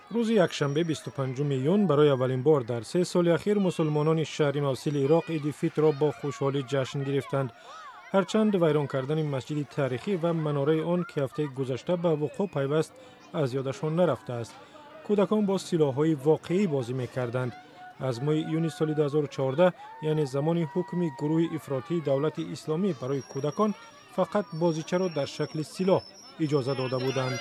روز یکشنبه 25 میلیون برای اولین بار در 3 سال اخیر مسلمانان شهر موصل عراق عید فیطر را با خوشحالی جشن گرفتند. هرچند ویران کردن مسجد تاریخی و مناره آن که هفته گذشته به وقوع پیوست از یادشان نرفته است. کودکان با سلاح‌های واقعی بازی می‌کردند. از ماه یونیو سال 2014 یعنی زمان حکم گروه افراطی دولت اسلامی برای کودکان فقط بازیچه را در شکل سلاح اجازه داده بودند.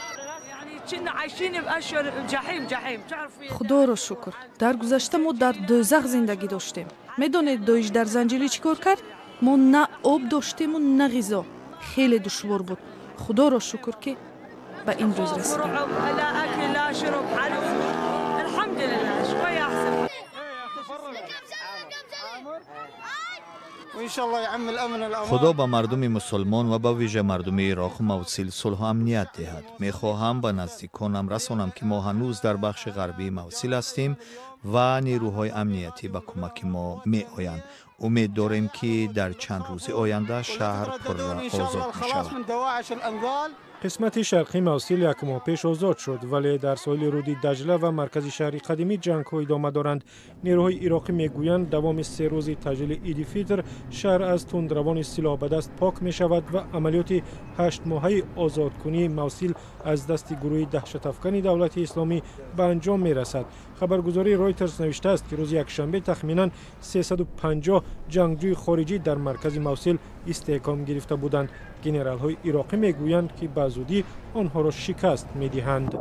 خدا را شکر در گذشته ما در دوزخ زندگی داشتیم. میدونید دویش در زنجیلی چیکار کرد؟ ما نه آب داشتیم و نه غذا. خیلی دشوار بود. خدا را شکر که به این روز رسیدیم. خدا به مردم مسلمان و به ویژه مردم عراق و موصل صلح و امنیت دهد. میخواهم به نزدیکانم رسانم که ما هنوز در بخش غربی موصل هستیم و نیروهای امنیتی به کمک ما می آیند. امید داریم که در چند روز آینده شهر پر آزاد می شود. قسمت شرقی موصل یک ماه پیش آزاد شد، ولی در ساحل رود دجله و مرکز شهر قدیمی جنگ‌ها ادامه دارند. نیروهای عراقی میگویند دوام 3 روز تعجیل عید فیطر شهر از تندروان سلاح به دست پاک می شود و عملیات 8 ماهه آزادکنی موصل از دست گروه دهشت افکن دولت اسلامی به انجام می رسد. خبرگزاری رایترز نوشته است که روز یکشنبه تخمینا 350 جنگجوی خارجی در مرکز موصل استحکام گرفته بودند. گنرال‌های عراقی میگویند که به زودی آنها را شکست می‌دهند.